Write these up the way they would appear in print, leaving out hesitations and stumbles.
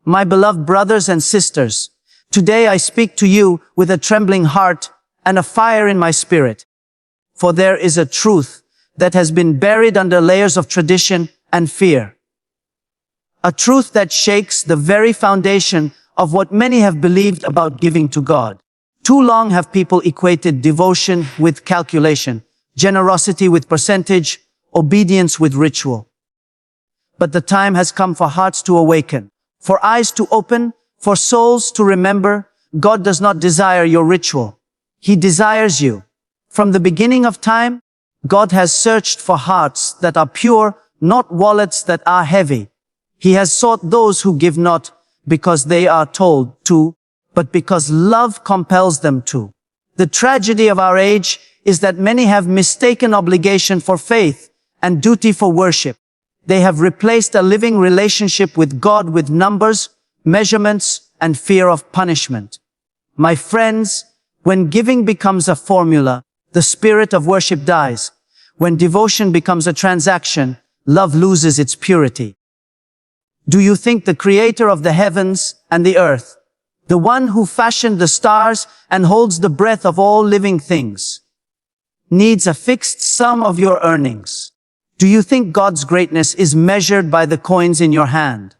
My beloved brothers and sisters, today I speak to you with a trembling heart and a fire in my spirit. For there is a truth that has been buried under layers of tradition and fear. A truth that shakes the very foundation of what many have believed about giving to God. Too long have people equated devotion with calculation, generosity with percentage, obedience with ritual. But the time has come for hearts to awaken, for eyes to open, for souls to remember. God does not desire your ritual. He desires you. From the beginning of time, God has searched for hearts that are pure, not wallets that are heavy. He has sought those who give not because they are told to, but because love compels them to. The tragedy of our age is that many have mistaken obligation for faith and duty for worship. They have replaced a living relationship with God with numbers, measurements, and fear of punishment. My friends, when giving becomes a formula, the spirit of worship dies. When devotion becomes a transaction, love loses its purity. Do you think the creator of the heavens and the earth, the one who fashioned the stars and holds the breath of all living things, needs a fixed sum of your earnings? Do you think God's greatness is measured by the coins in your hand?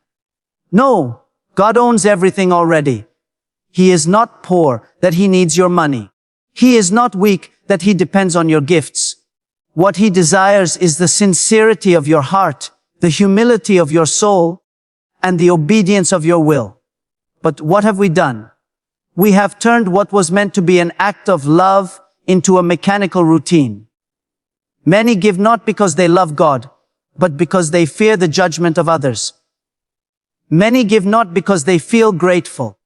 No, God owns everything already. He is not poor that he needs your money. He is not weak that he depends on your gifts. What he desires is the sincerity of your heart, the humility of your soul, and the obedience of your will. But what have we done? We have turned what was meant to be an act of love into a mechanical routine. Many give not because they love God, but because they fear the judgment of others. Many give not because they feel grateful,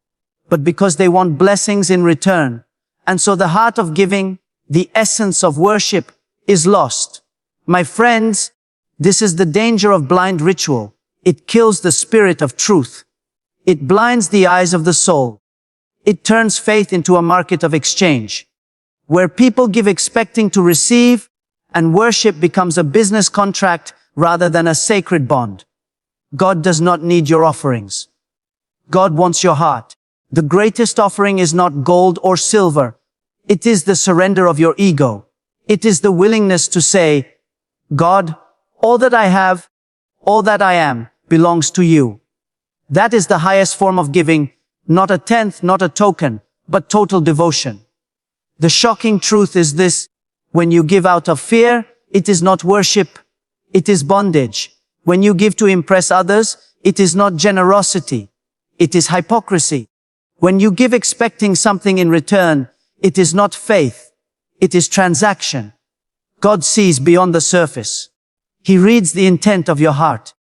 but because they want blessings in return. And so the heart of giving, the essence of worship, is lost. My friends, this is the danger of blind ritual. It kills the spirit of truth. It blinds the eyes of the soul. It turns faith into a market of exchange, where people give expecting to receive, and worship becomes a business contract rather than a sacred bond. God does not need your offerings. God wants your heart. The greatest offering is not gold or silver. It is the surrender of your ego. It is the willingness to say, God, all that I have, all that I am, belongs to you. That is the highest form of giving, not a tenth, not a token, but total devotion. The shocking truth is this: when you give out of fear, it is not worship, it is bondage. When you give to impress others, it is not generosity, it is hypocrisy. When you give expecting something in return, it is not faith, it is transaction. God sees beyond the surface. He reads the intent of your heart.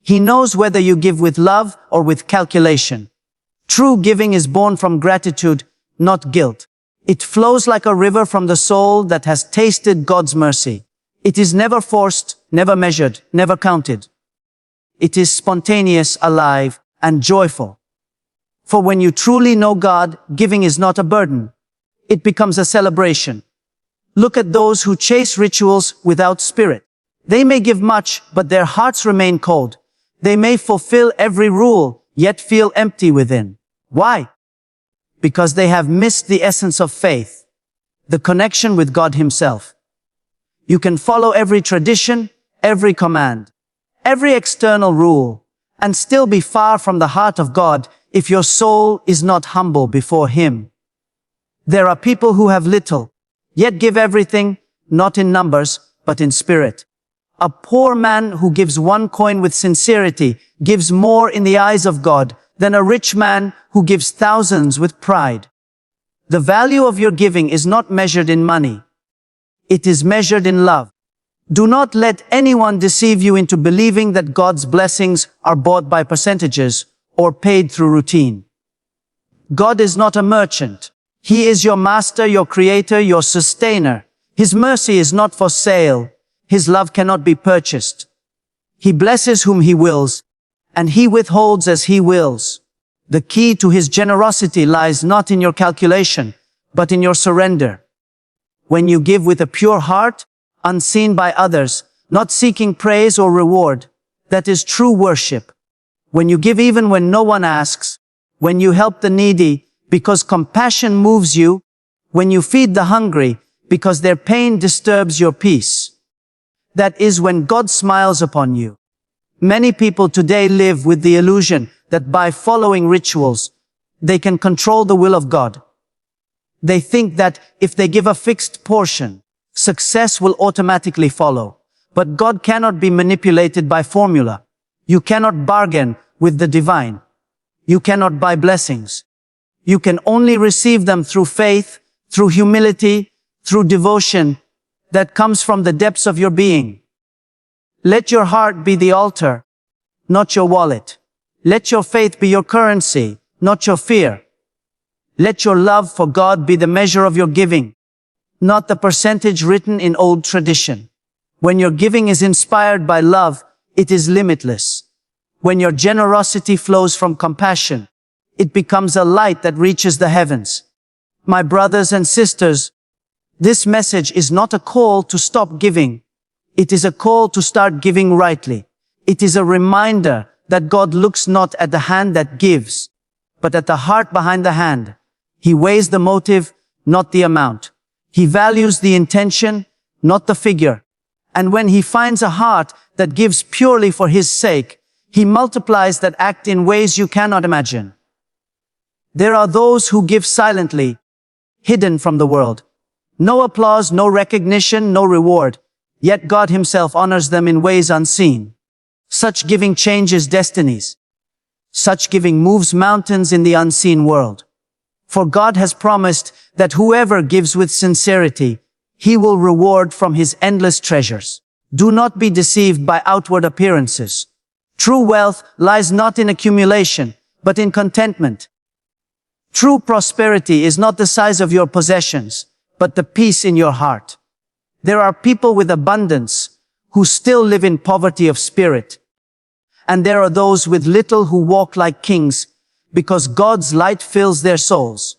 He knows whether you give with love or with calculation. True giving is born from gratitude, not guilt. It flows like a river from the soul that has tasted God's mercy. It is never forced, never measured, never counted. It is spontaneous, alive, and joyful. For when you truly know God, giving is not a burden. It becomes a celebration. Look at those who chase rituals without spirit. They may give much, but their hearts remain cold. They may fulfill every rule, yet feel empty within. Why? Because they have missed the essence of faith, the connection with God himself. You can follow every tradition, every command, every external rule, and still be far from the heart of God if your soul is not humble before him. There are people who have little, yet give everything, not in numbers, but in spirit. A poor man who gives 1 coin with sincerity gives more in the eyes of God than a rich man who gives thousands with pride. The value of your giving is not measured in money. It is measured in love. Do not let anyone deceive you into believing that God's blessings are bought by percentages or paid through routine. God is not a merchant. He is your master, your creator, your sustainer. His mercy is not for sale. His love cannot be purchased. He blesses whom he wills, and he withholds as he wills. The key to his generosity lies not in your calculation, but in your surrender. When you give with a pure heart, unseen by others, not seeking praise or reward, that is true worship. when you give even when no one asks, when you help the needy because compassion moves you, when you feed the hungry because their pain disturbs your peace. That is when God smiles upon you. Many people today live with the illusion that by following rituals, they can control the will of God. They think that if they give a fixed portion, success will automatically follow. But God cannot be manipulated by formula. You cannot bargain with the divine. You cannot buy blessings. You can only receive them through faith, through humility, through devotion that comes from the depths of your being. Let your heart be the altar, not your wallet. Let your faith be your currency, not your fear. Let your love for God be the measure of your giving, not the percentage written in old tradition. When your giving is inspired by love, it is limitless. When your generosity flows from compassion, it becomes a light that reaches the heavens. My brothers and sisters, this message is not a call to stop giving. It is a call to start giving rightly. It is a reminder that God looks not at the hand that gives, but at the heart behind the hand. He weighs the motive, not the amount. He values the intention, not the figure. And when he finds a heart that gives purely for his sake, he multiplies that act in ways you cannot imagine. There are those who give silently, hidden from the world. No applause, no recognition, no reward. Yet God himself honors them in ways unseen. Such giving changes destinies. Such giving moves mountains in the unseen world. For God has promised that whoever gives with sincerity, he will reward from his endless treasures. Do not be deceived by outward appearances. True wealth lies not in accumulation, but in contentment. True prosperity is not the size of your possessions, but the peace in your heart. There are people with abundance who still live in poverty of spirit. And there are those with little who walk like kings because God's light fills their souls.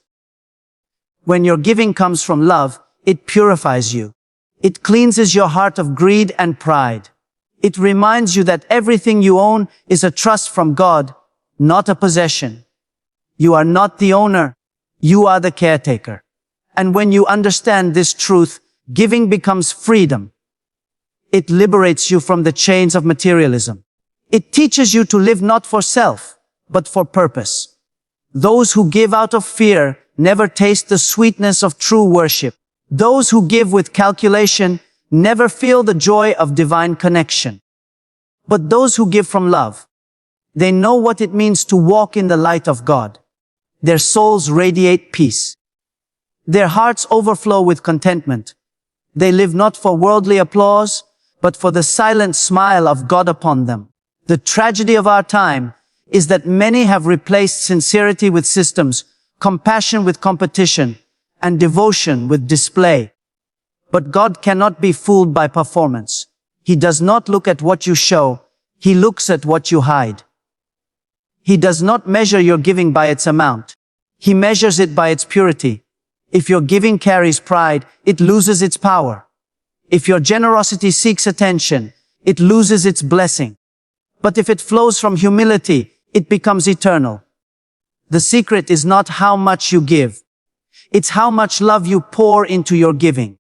When your giving comes from love, it purifies you. It cleanses your heart of greed and pride. It reminds you that everything you own is a trust from God, not a possession. You are not the owner. You are the caretaker. And when you understand this truth, giving becomes freedom. It liberates you from the chains of materialism. It teaches you to live not for self, but for purpose. Those who give out of fear never taste the sweetness of true worship. Those who give with calculation never feel the joy of divine connection. But those who give from love, they know what it means to walk in the light of God. Their souls radiate peace. Their hearts overflow with contentment. They live not for worldly applause, but for the silent smile of God upon them. The tragedy of our time is that many have replaced sincerity with systems, compassion with competition, and devotion with display. But God cannot be fooled by performance. He does not look at what you show, he looks at what you hide. He does not measure your giving by its amount. He measures it by its purity. If your giving carries pride, it loses its power. If your generosity seeks attention, it loses its blessing. But if it flows from humility, it becomes eternal. The secret is not how much you give. It's how much love you pour into your giving.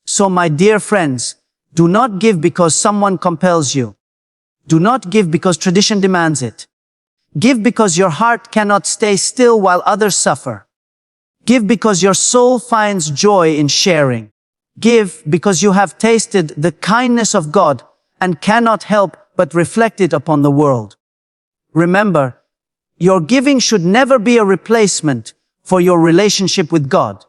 So my dear friends, do not give because someone compels you. Do not give because tradition demands it. Give because your heart cannot stay still while others suffer. Give because your soul finds joy in sharing. Give because you have tasted the kindness of God and cannot help but reflect it upon the world. Remember, your giving should never be a replacement for your relationship with God.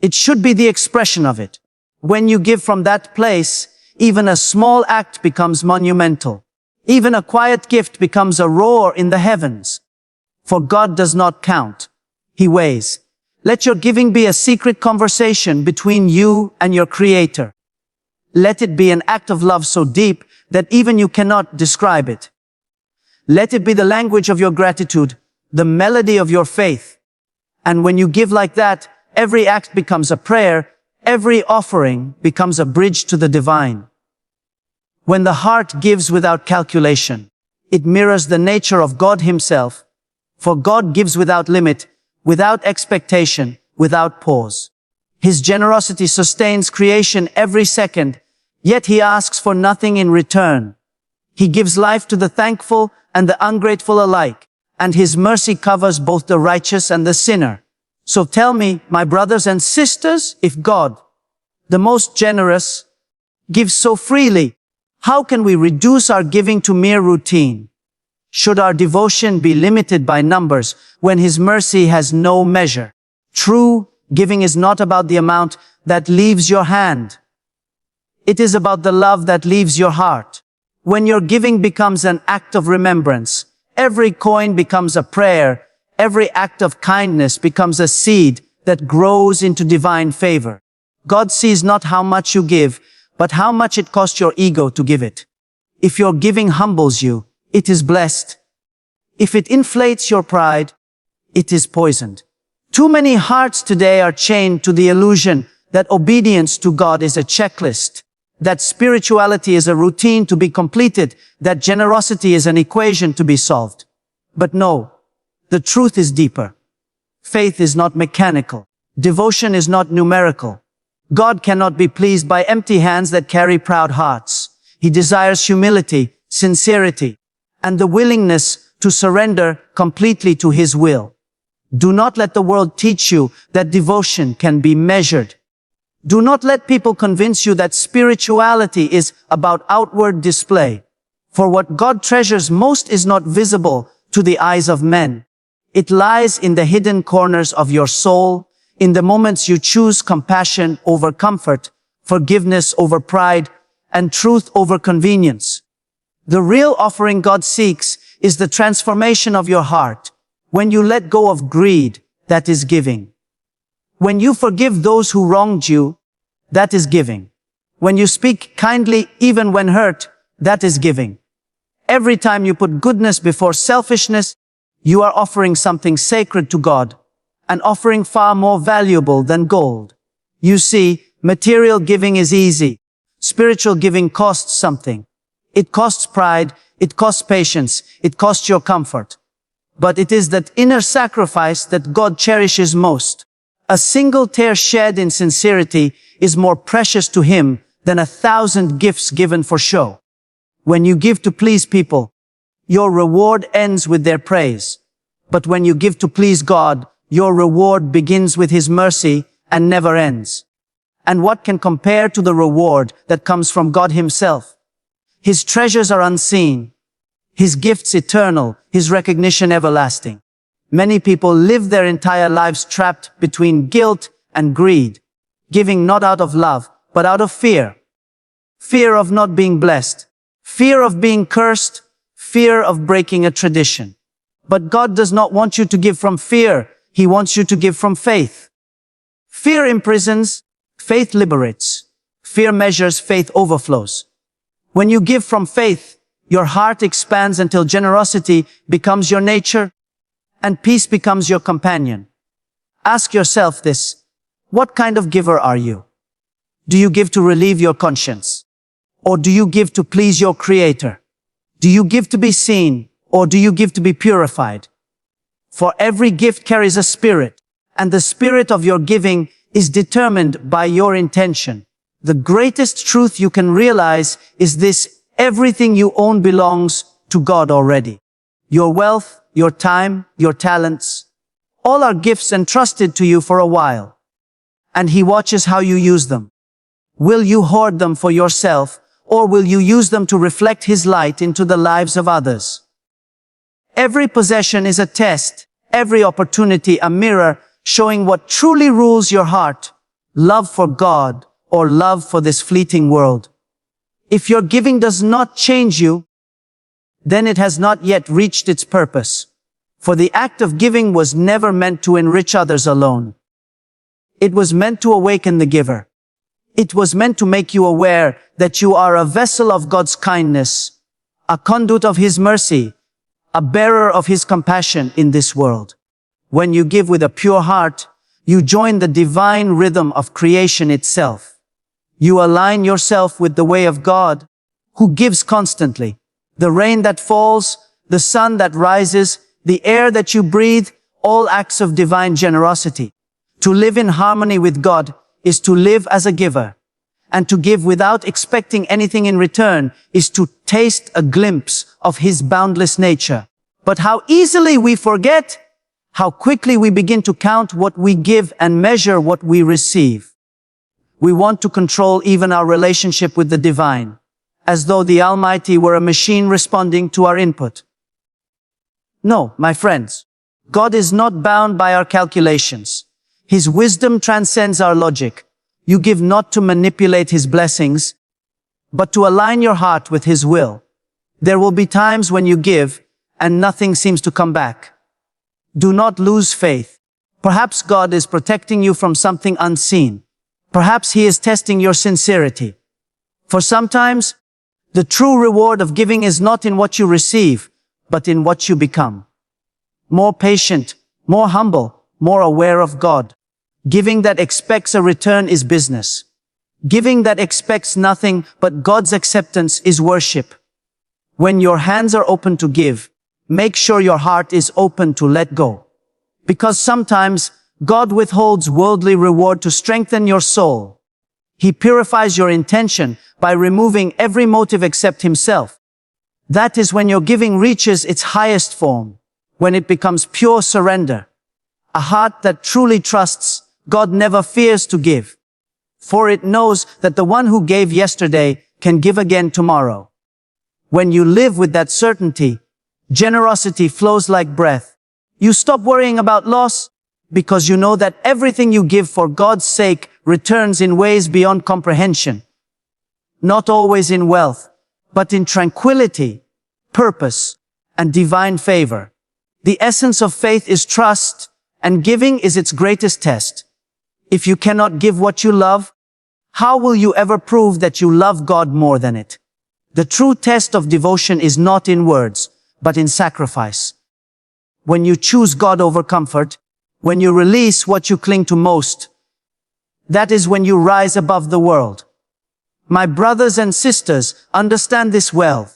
It should be the expression of it. When you give from that place, even a small act becomes monumental. Even a quiet gift becomes a roar in the heavens. For God does not count. He weighs. Let your giving be a secret conversation between you and your Creator. Let it be an act of love so deep that even you cannot describe it. Let it be the language of your gratitude, the melody of your faith. And when you give like that, every act becomes a prayer, every offering becomes a bridge to the divine. When the heart gives without calculation, It mirrors the nature of God Himself. For God gives without limit, without expectation, without pause. His generosity sustains creation every second, yet He asks for nothing in return. He gives life to the thankful and the ungrateful alike, and His mercy covers both the righteous and the sinner. So tell me, my brothers and sisters, if God, the most generous, gives so freely, how can we reduce our giving to mere routine? Should our devotion be limited by numbers when His mercy has no measure? True giving is not about the amount that leaves your hand. It is about the love that leaves your heart. When your giving becomes an act of remembrance, every coin becomes a prayer, every act of kindness becomes a seed that grows into divine favor. God sees not how much you give, but how much it costs your ego to give it. If your giving humbles you, it is blessed. If it inflates your pride, it is poisoned. Too many hearts today are chained to the illusion that obedience to God is a checklist, that spirituality is a routine to be completed, that generosity is an equation to be solved. But no, the truth is deeper. Faith is not mechanical. Devotion is not numerical. God cannot be pleased by empty hands that carry proud hearts. He desires humility, sincerity, and the willingness to surrender completely to His will. Do not let the world teach you that devotion can be measured. Do not let people convince you that spirituality is about outward display. For what God treasures most is not visible to the eyes of men. It lies in the hidden corners of your soul, in the moments you choose compassion over comfort, forgiveness over pride, and truth over convenience. The real offering God seeks is the transformation of your heart. When you let go of greed, that is giving. When you forgive those who wronged you, that is giving. When you speak kindly even when hurt, that is giving. Every time you put goodness before selfishness, you are offering something sacred to God, an offering far more valuable than gold. You see, material giving is easy. Spiritual giving costs something. It costs pride, it costs patience, it costs your comfort. But it is that inner sacrifice that God cherishes most. A single tear shed in sincerity is more precious to Him than 1,000 gifts given for show. When you give to please people, your reward ends with their praise. But when you give to please God, your reward begins with His mercy and never ends. And what can compare to the reward that comes from God Himself? His treasures are unseen, His gifts eternal, His recognition everlasting. Many people live their entire lives trapped between guilt and greed, giving not out of love, but out of fear. Fear of not being blessed, fear of being cursed, fear of breaking a tradition. But God does not want you to give from fear. He wants you to give from faith. Fear imprisons, faith liberates. Fear measures, faith overflows. When you give from faith, your heart expands until generosity becomes your nature and peace becomes your companion. Ask yourself this: what kind of giver are you? Do you give to relieve your conscience? Or do you give to please your Creator? Do you give to be seen? Or do you give to be purified? For every gift carries a spirit, and the spirit of your giving is determined by your intention. The greatest truth you can realize is this: everything you own belongs to God already. Your wealth, your time, your talents, all are gifts entrusted to you for a while. And He watches how you use them. Will you hoard them for yourself, or will you use them to reflect His light into the lives of others? Every possession is a test, every opportunity a mirror, showing what truly rules your heart: love for God or love for this fleeting world. If your giving does not change you, then it has not yet reached its purpose. For the act of giving was never meant to enrich others alone. It was meant to awaken the giver. It was meant to make you aware that you are a vessel of God's kindness, a conduit of His mercy, a bearer of His compassion in this world. When you give with a pure heart, you join the divine rhythm of creation itself. You align yourself with the way of God, who gives constantly. The rain that falls, the sun that rises, the air that you breathe, all acts of divine generosity. To live in harmony with God is to live as a giver. And to give without expecting anything in return is to taste a glimpse of His boundless nature. But how easily we forget, how quickly we begin to count what we give and measure what we receive. We want to control even our relationship with the divine, as though the Almighty were a machine responding to our input. No, my friends, God is not bound by our calculations. His wisdom transcends our logic. You give not to manipulate His blessings, but to align your heart with His will. There will be times when you give and nothing seems to come back. Do not lose faith. Perhaps God is protecting you from something unseen. Perhaps He is testing your sincerity. For sometimes, the true reward of giving is not in what you receive, but in what you become. More patient, more humble, more aware of God. Giving that expects a return is business. Giving that expects nothing but God's acceptance is worship. When your hands are open to give, make sure your heart is open to let go. Because sometimes God withholds worldly reward to strengthen your soul. He purifies your intention by removing every motive except Himself. That is when your giving reaches its highest form, when it becomes pure surrender. A heart that truly trusts God never fears to give, for it knows that the one who gave yesterday can give again tomorrow. When you live with that certainty, generosity flows like breath. You stop worrying about loss because you know that everything you give for God's sake returns in ways beyond comprehension. Not always in wealth, but in tranquility, purpose, and divine favor. The essence of faith is trust, and giving is its greatest test. If you cannot give what you love, how will you ever prove that you love God more than it? The true test of devotion is not in words, but in sacrifice. When you choose God over comfort, when you release what you cling to most, that is when you rise above the world. My brothers and sisters, understand this well.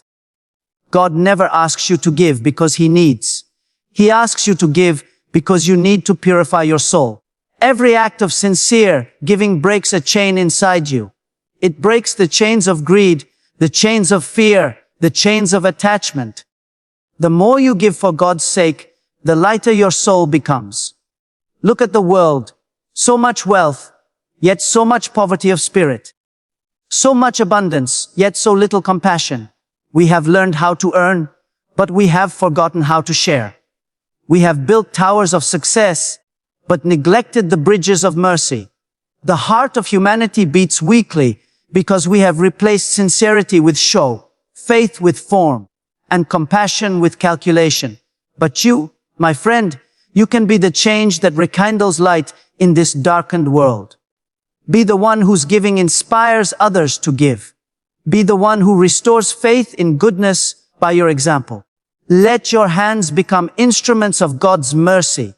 God never asks you to give because He needs. He asks you to give because you need to purify your soul. Every act of sincere giving breaks a chain inside you. It breaks the chains of greed, the chains of fear, the chains of attachment. The more you give for God's sake, the lighter your soul becomes. Look at the world. So much wealth, yet so much poverty of spirit. So much abundance, yet so little compassion. We have learned how to earn, but we have forgotten how to share. We have built towers of success, but neglected the bridges of mercy. The heart of humanity beats weakly because we have replaced sincerity with show, faith with form, and compassion with calculation. But you, my friend, you can be the change that rekindles light in this darkened world. Be the one whose giving inspires others to give. Be the one who restores faith in goodness by your example. Let your hands become instruments of God's mercy.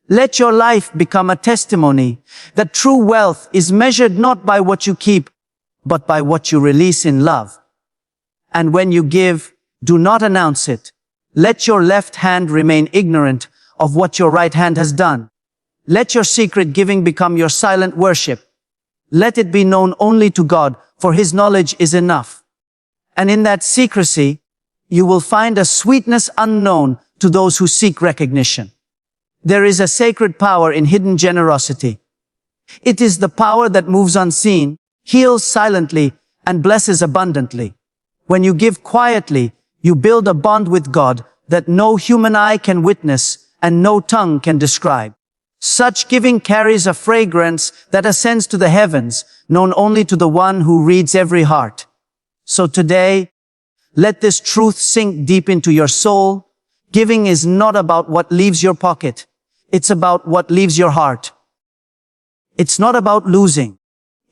Let your life become a testimony that true wealth is measured not by what you keep, but by what you release in love. And when you give, do not announce it. Let your left hand remain ignorant of what your right hand has done. Let your secret giving become your silent worship. Let it be known only to God, for His knowledge is enough. And in that secrecy, you will find a sweetness unknown to those who seek recognition. There is a sacred power in hidden generosity. It is the power that moves unseen, heals silently, and blesses abundantly. When you give quietly, you build a bond with God that no human eye can witness and no tongue can describe. Such giving carries a fragrance that ascends to the heavens, known only to the one who reads every heart. So today, let this truth sink deep into your soul. Giving is not about what leaves your pocket. It's about what leaves your heart. It's not about losing.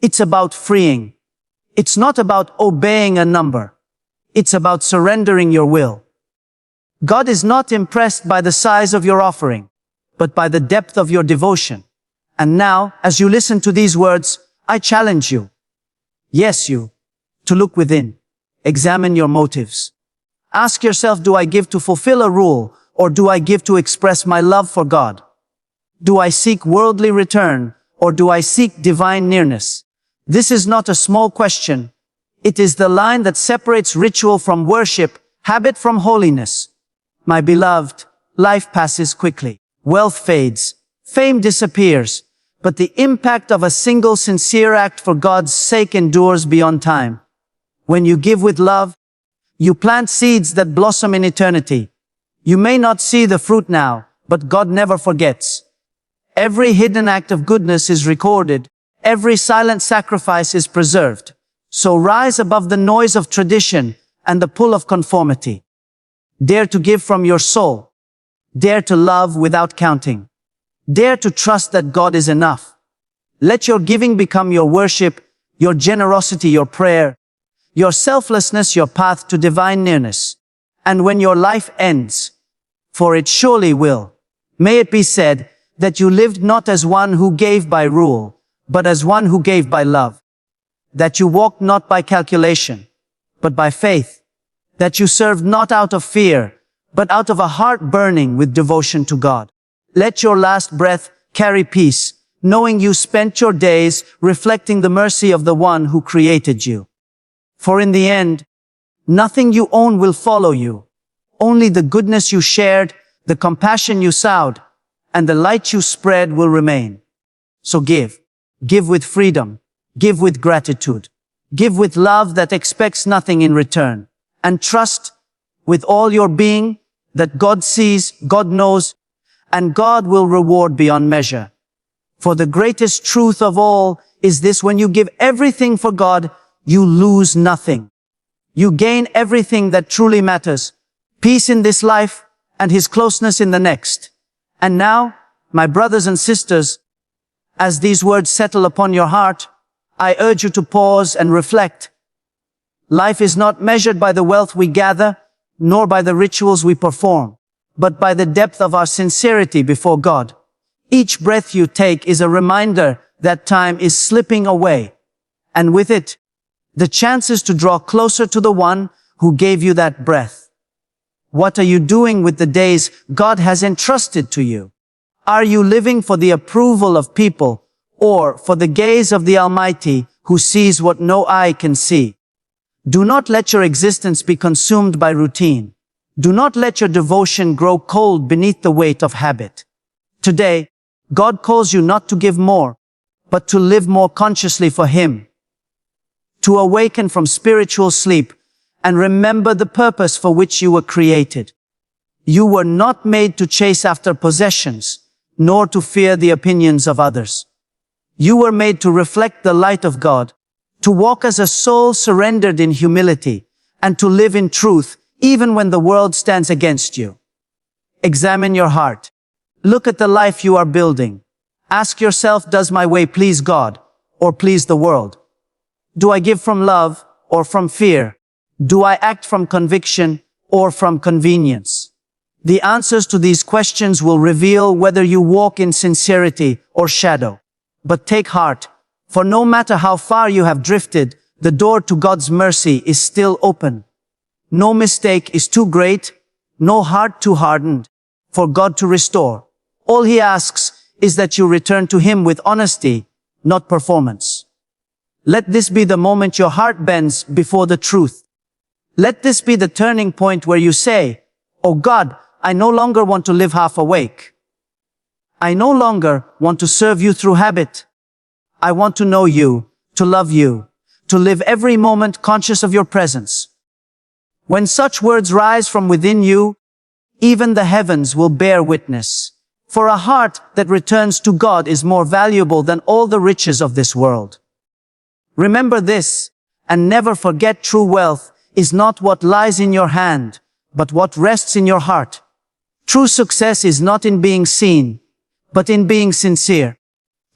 It's about freeing. It's not about obeying a number. It's about surrendering your will. God is not impressed by the size of your offering, but by the depth of your devotion. And now, as you listen to these words, I challenge you. Yes, you. To look within. Examine your motives. Ask yourself, do I give to fulfill a rule, or do I give to express my love for God? Do I seek worldly return, or do I seek divine nearness? This is not a small question. It is the line that separates ritual from worship, habit from holiness. My beloved, life passes quickly. Wealth fades. Fame disappears. But the impact of a single sincere act for God's sake endures beyond time. When you give with love, you plant seeds that blossom in eternity. You may not see the fruit now, but God never forgets. Every hidden act of goodness is recorded. Every silent sacrifice is preserved. So rise above the noise of tradition and the pull of conformity. Dare to give from your soul. Dare to love without counting. Dare to trust that God is enough. Let your giving become your worship, your generosity your prayer, your selflessness your path to divine nearness. And when your life ends, for it surely will, may it be said that you lived not as one who gave by rule, but as one who gave by love. That you walked not by calculation, but by faith. That you served not out of fear, but out of a heart burning with devotion to God. Let your last breath carry peace, knowing you spent your days reflecting the mercy of the one who created you. For in the end, nothing you own will follow you. Only the goodness you shared, the compassion you sowed, and the light you spread will remain. So give. Give with freedom. Give with gratitude. Give with love that expects nothing in return. And trust with all your being that God sees, God knows, and God will reward beyond measure. For the greatest truth of all is this: when you give everything for God, you lose nothing. You gain everything that truly matters, peace in this life and His closeness in the next. And now, my brothers and sisters, as these words settle upon your heart, I urge you to pause and reflect. Life is not measured by the wealth we gather, nor by the rituals we perform, but by the depth of our sincerity before God. Each breath you take is a reminder that time is slipping away, and with it, the chances to draw closer to the one who gave you that breath. What are you doing with the days God has entrusted to you? Are you living for the approval of people, or for the gaze of the Almighty who sees what no eye can see? Do not let your existence be consumed by routine. Do not let your devotion grow cold beneath the weight of habit. Today, God calls you not to give more, but to live more consciously for Him. To awaken from spiritual sleep and remember the purpose for which you were created. You were not made to chase after possessions, nor to fear the opinions of others. You were made to reflect the light of God, to walk as a soul surrendered in humility, and to live in truth even when the world stands against you. Examine your heart. Look at the life you are building. Ask yourself, does my way please God or please the world? Do I give from love or from fear? Do I act from conviction or from convenience? The answers to these questions will reveal whether you walk in sincerity or shadow. But take heart, for no matter how far you have drifted, the door to God's mercy is still open. No mistake is too great, no heart too hardened for God to restore. All He asks is that you return to Him with honesty, not performance. Let this be the moment your heart bends before the truth. Let this be the turning point where you say, "Oh God, I no longer want to live half awake. I no longer want to serve you through habit. I want to know you, to love you, to live every moment conscious of your presence." When such words rise from within you, even the heavens will bear witness. For a heart that returns to God is more valuable than all the riches of this world. Remember this, and never forget: true wealth is not what lies in your hand, but what rests in your heart. True success is not in being seen, but in being sincere.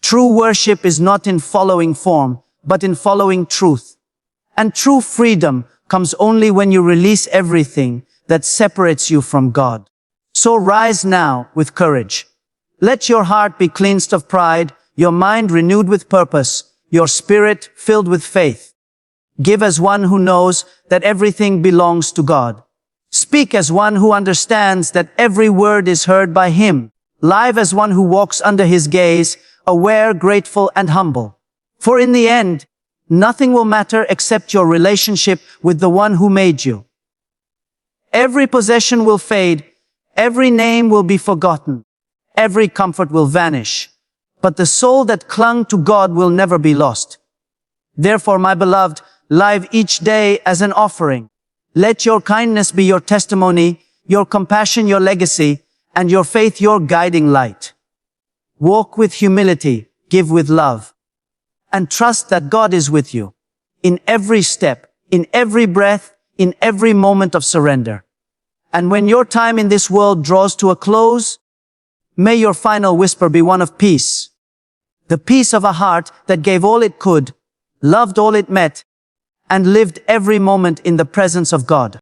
True worship is not in following form, but in following truth. And true freedom comes only when you release everything that separates you from God. So rise now with courage. Let your heart be cleansed of pride, your mind renewed with purpose, your spirit filled with faith. Give as one who knows that everything belongs to God. Speak as one who understands that every word is heard by him. Live as one who walks under his gaze, aware, grateful, and humble. For in the end, nothing will matter except your relationship with the one who made you. Every possession will fade, every name will be forgotten, every comfort will vanish, but the soul that clung to God will never be lost. Therefore, my beloved, live each day as an offering. Let your kindness be your testimony, your compassion your legacy, and your faith your guiding light. Walk with humility, give with love, and trust that God is with you in every step, in every breath, in every moment of surrender. And when your time in this world draws to a close, may your final whisper be one of peace. The peace of a heart that gave all it could, loved all it met, and lived every moment in the presence of God.